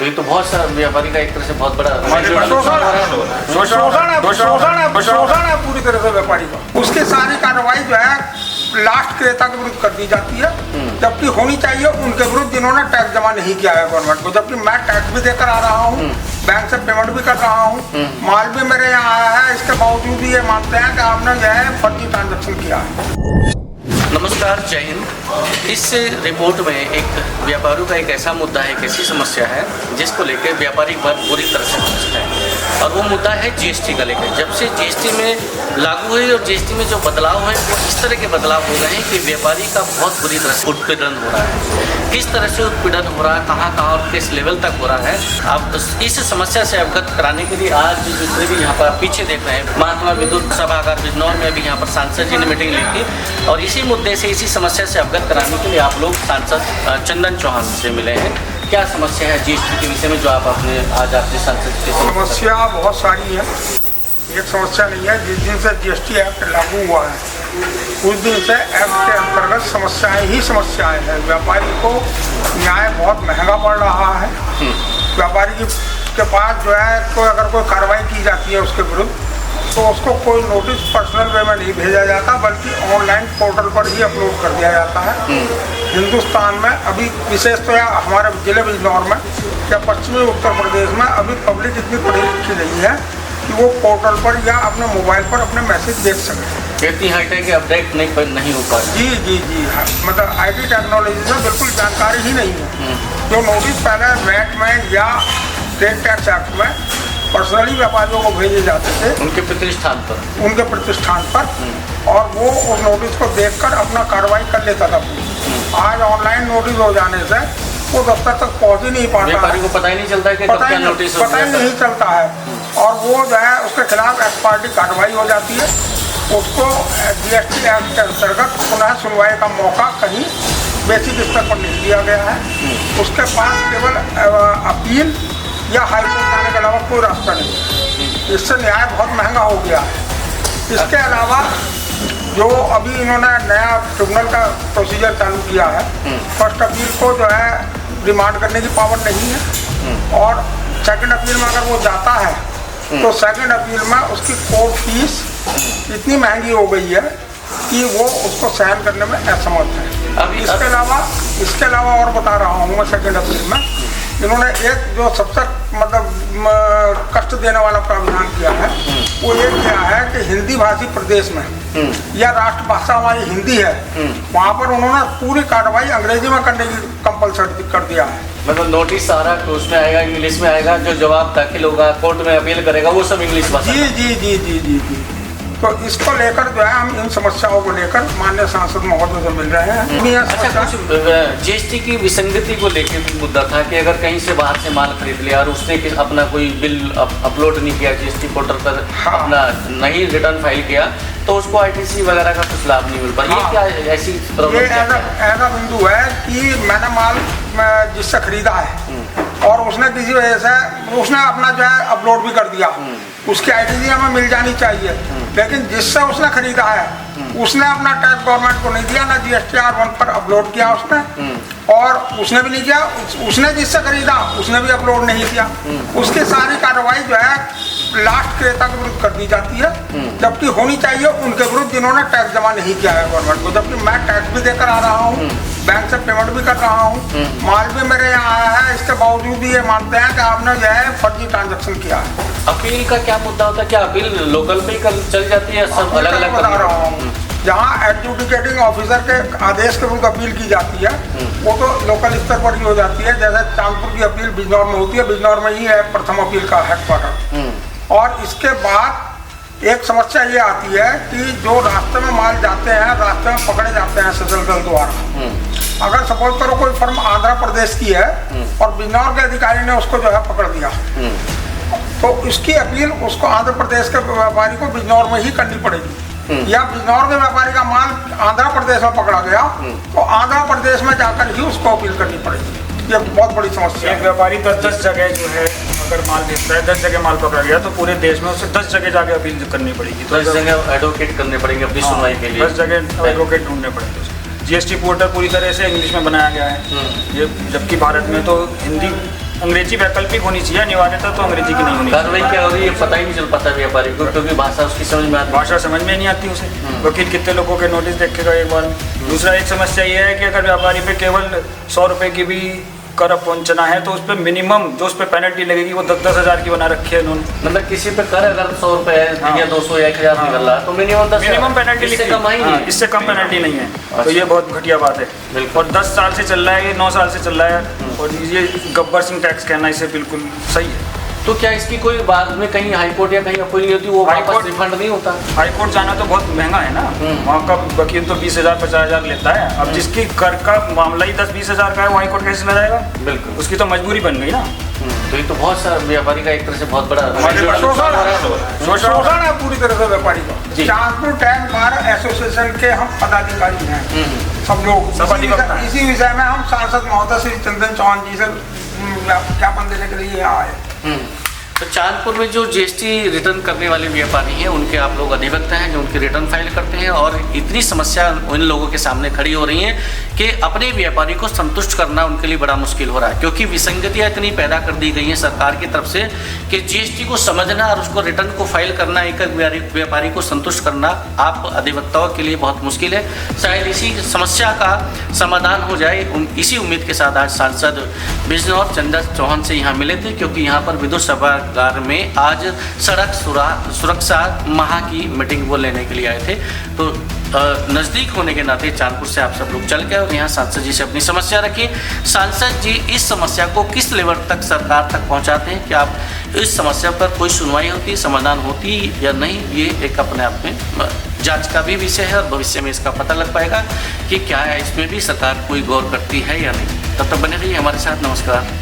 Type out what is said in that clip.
तो ये तो बहुत सारा व्यापारी का एक तरह से बहुत बड़ा शोषण है पूरी तरह से व्यापारी का। उसकी सारी कार्रवाई जो है लास्ट क्रेता के विरुद्ध कर दी जाती है, जबकि होनी चाहिए उनके विरुद्ध जिन्होंने टैक्स जमा नहीं किया है गवर्नमेंट को। जबकि मैं टैक्स भी देकर आ रहा हूँ, बैंक से पेमेंट भी कर रहा हूँ, माल भी मेरे यहाँ आया है, इसके बावजूद भी ये मानते हैं कि आपने जो है फर्जी ट्रांजेक्शन किया है। नमस्कार, जय हिंद। इस रिपोर्ट में एक व्यापारियों का एक ऐसा मुद्दा है, एक ऐसी समस्या है जिसको लेकर व्यापारी वर्ग पूरी तरह से पहुँचता है, और वो मुद्दा है जीएसटी का लेकर। जब से जीएसटी में लागू हुई और जीएसटी में जो बदलाव है वो इस तरह के बदलाव हो गए हैं कि व्यापारी का बहुत बुरी तरह से उत्पीड़न हो रहा है। किस तरह से उत्पीड़न हो रहा है, कहाँ और किस लेवल तक हो रहा है, अब इस समस्या से अवगत कराने के लिए आज जितने भी यहाँ पर पीछे देख रहे हैं, महात्मा विद्युत सभागार बिजनौर में भी यहाँ पर सांसद जी ने मीटिंग ली थी, और इसी मुद्दे से, इसी समस्या से अवगत कराने के लिए आप लोग सांसद चंदन चौहान से मिले हैं। क्या समस्या है जीएसटी के विषय में जो आप अपने आज आपने सांसद के समस्या बहुत सारी है, एक समस्या नहीं है। जिस दिन से जीएसटी एक्ट लागू हुआ है उस दिन से एक्ट के अंतर्गत समस्याएं ही समस्याएं हैं। व्यापारी को न्याय बहुत महंगा पड़ रहा है। व्यापारी के पास जो है कोई अगर कोई कार्रवाई की जाती है उसके विरुद्ध, तो उसको कोई नोटिस पर्सनल वे में नहीं भेजा जाता, बल्कि ऑनलाइन पोर्टल पर ही अपलोड कर दिया जाता है। हिंदुस्तान में अभी विशेष तो या हमारे जिले बिजनौर में या पश्चिमी उत्तर प्रदेश में अभी पब्लिक इतनी पढ़ी लिखी नहीं है कि वो पोर्टल पर या अपने मोबाइल पर अपने मैसेज देख सके। इतनी हाईटेक अपडेट नहीं हो पा जी जी जी हाँ, मतलब IT टेक्नोलॉजी से बिल्कुल जानकारी ही नहीं है। जो नोटिस पहले वैट में या स्टेट टैक्स एक्ट में पर्सनली व्यापारियों को भेजे जाते थे उनके प्रतिष्ठान पर, और वो उस नोटिस को देखकर अपना कार्रवाई कर लेता था। आज ऑनलाइन नोटिस हो जाने से वो दफ्तर तक पहुंच ही नहीं पाता, व्यापारी को पता ही नहीं चलता है कि कब क्या नोटिस पता ही नहीं चलता है, और वो जो है उसके खिलाफ एक्सपार्टी कार्रवाई हो जाती है। उसको जीएसटी एक्ट के अंतर्गत पुनः सुनवाई का मौका कहीं बेसिक स्तर पर नहीं दिया गया है। उसके पास केवल अपील या हाईकोर्ट जाने के अलावा कोई रास्ता नहीं है। इससे न्याय बहुत महंगा हो गया है। इसके अलावा जो अभी इन्होंने नया ट्रिब्यूनल का प्रोसीजर चालू किया है, फर्स्ट अपील को जो है रिमांड करने की पावर नहीं है, और सेकंड अपील में अगर वो जाता है तो सेकंड अपील में उसकी कोर्ट फीस इतनी महंगी हो गई है कि वो उसको सहन करने में असमर्थ है। अभी इसके अलावा और बता रहा हूँ मैं, सेकंड अपील में इन्होंने एक जो सबसे मतलब कष्ट देने वाला प्रावधान किया है, वो ये किया है कि हिंदी भाषी प्रदेश में या राष्ट्रभाषा हमारी हिंदी है, वहाँ पर उन्होंने पूरी कार्रवाई अंग्रेजी में करने की कंपलसरी कर दिया है। मतलब नोटिस सारा उसमें आएगा, इंग्लिश में आएगा, जो जवाब दाखिल होगा, कोर्ट में अपील करेगा, वो सब इंग्लिश भाषा। जी जी जी जी जी जी तो इसको लेकर जो है हम इन समस्याओं को लेकर माननीय सांसद महोदय से मिल रहे हैं। अच्छा, कुछ जीएसटी की विसंगति को लेकर मुद्दा था कि अगर कहीं से बाहर से माल खरीद लिया और उसने अपना कोई बिल अपलोड नहीं किया जीएसटी पोर्टल पर, अपना नहीं रिटर्न फाइल किया, तो उसको ITC वगैरह का कुछ लाभ नहीं मिल पाया। ये क्या ऐसी ऐसा बिंदु है कि मैंने माल जिससे खरीदा है और उसने किसी वजह से उसने अपना जो है अपलोड भी कर दिया, उसकी ITC हमें मिल जानी चाहिए, लेकिन जिससे उसने खरीदा है उसने अपना टैक्स गवर्नमेंट को नहीं दिया, ना GSTR-1 पर अपलोड किया उसने, और उसने भी नहीं किया, उसने जिससे खरीदा उसने भी अपलोड नहीं किया। उसकी सारी कार्रवाई जो है लास्ट क्रेता के विरुद्ध कर दी जाती है, जबकि होनी चाहिए उनके विरुद्ध जिन्होंने टैक्स जमा नहीं किया है गवर्नमेंट को। जबकि मैं टैक्स भी देकर आ रहा हूँ, बैंक से पेमेंट भी कर रहा हूँ, माल भी मेरे यहाँ आया है, इसके बावजूद भी ये मानते हैं कि आपने जो है फर्जी ट्रांजेक्शन किया है। अपील का क्या मुद्दा होता है? क्या अपील लोकल पे चल जाती है? सब अलग अलग बता रहा हूँ। जहाँ एडजुडिकेटिंग ऑफिसर के आदेश के विरुद्ध अपील की जाती है वो तो लोकल स्तर पर ही हो जाती है। जैसे चांदपुर की अपील बिजनौर में होती है, बिजनौर में ही है प्रथम अपील का हेडक्वार्टर। और इसके बाद एक समस्या ये आती है कि जो रास्ते में माल जाते हैं, रास्ते में पकड़े जाते हैं सदर दल द्वारा। अगर सपोज करो कोई फर्म आंध्र प्रदेश की है और बिजनौर के अधिकारी ने उसको जो है पकड़ दिया, तो इसकी अपील उसको आंध्र प्रदेश के व्यापारी को बिजनौर में ही करनी पड़ेगी। या बिजनौर के व्यापारी का माल आंध्र प्रदेश में पकड़ा गया तो आंध्र प्रदेश में जाकर ही उसको अपील करनी पड़ेगी। ये बहुत बड़ी समस्या है। व्यापारी 10 जगह जो है अगर माल बेचता है, 10 जगह माल पकड़ा गया तो पूरे देश में उसे 10 जगह जाके अपील करनी पड़ेगी। 10 जगह एडवोकेट करने पड़ेंगे अपनी सुनवाई के लिए। 10 जगह एडवोकेट ढूंढने पड़ेंगे। GST पोर्टल पूरी तरह से इंग्लिश में बनाया गया है, ये जबकि भारत में तो हिंदी अंग्रेजी वैकल्पिक होनी चाहिए, अनिवार्यता तो अंग्रेजी की नहीं होनी चाहिए। कार्रवाई क्या हो रही है पता ही नहीं चल पाता व्यापारी को, क्योंकि भाषा उसकी समझ में आती है। भाषा समझ में नहीं आती उसे, वकील कितने लोगों के नोटिस देखेगा एक बार में। दूसरा एक समस्या ये है कि अगर व्यापारी पे केवल 100 रुपये की भी कर पहुंचना है तो उस पर मिनिमम जो उस पर पेनल्टी लगेगी वो 10-10 हज़ार की बना रखी है इन्होंने। मतलब किसी पे कर अगर 100 रुपए हाँ। या 200 या 1000 निकल रहा है तो मिनिमम पेनल्टी इससे कम ही नहीं है। इससे कम पेनल्टी नहीं है। अच्छा। तो ये बहुत घटिया बात है। बिल्कुल। और 10 साल से चल रहा है, ये 9 साल से चल रहा है, और ये गब्बर सिंह टैक्स कहना इसे बिल्कुल सही है। तो क्या इसकी कोई बाद में कहीं हाई कोर्ट या कहीं अपील नहीं होती, वो हाई वापस कोर्ट- रिफंड नहीं होता? हाई कोर्ट जाना तो बहुत महंगा है ना, वहाँ का वकील तो 20,000 50,000 लेता है। अब जिसकी कर का मामला ही 10-20 हज़ार का है, वो हाई कोर्ट कैसे लगाएगा? बिल्कुल। उसकी तो मजबूरी बन गई ना। तो ये तो बहुत सारा व्यापारी का एक तरह से बहुत बड़ा शोषण है पूरी तरह से व्यापारी जी। का। चांदपुर टैंक बार एसोसिएशन के हम पदाधिकारी हैं, सब लोग सब अधिवक्ता हैं। इसी विषय में हम सांसद महोदय श्री चंदन चौहान जी से ज्ञापन देने के लिए यहाँ आए। तो चांदपुर में जो जीएसटी रिटर्न करने वाले व्यापारी हैं उनके आप लोग अधिवक्ता हैं जो उनके रिटर्न फाइल करते हैं, और इतनी समस्या उन लोगों के सामने खड़ी हो रही हैं कि अपने व्यापारी को संतुष्ट करना उनके लिए बड़ा मुश्किल हो रहा है, क्योंकि विसंगतियां इतनी पैदा कर दी गई हैं सरकार की तरफ से कि जीएसटी को समझना और उसको रिटर्न को फाइल करना, एक व्यापारी को संतुष्ट करना आप अधिवक्ताओं के लिए बहुत मुश्किल है। शायद इसी समस्या का समाधान हो जाए, इसी उम्मीद के साथ आज सांसद बिजनौर चंदन चौहान से यहाँ मिले थे, क्योंकि यहाँ पर विद्युत सभागार में आज सड़क सुरक्षा माह की मीटिंग वो लेने के लिए आए थे। तो नज़दीक होने के नाते चांदपुर से आप सब लोग चल गए और यहाँ सांसद जी से अपनी समस्या रखी। सांसद जी इस समस्या को किस लेवल तक सरकार तक पहुँचाते हैं, कि आप इस समस्या पर कोई सुनवाई होती, समाधान होती या नहीं, ये एक अपने आप में जांच का भी विषय है, और भविष्य में इसका पता लग पाएगा कि क्या है इसमें भी सरकार कोई गौर करती है या नहीं। तब तक बने रहिए हमारे साथ। नमस्कार।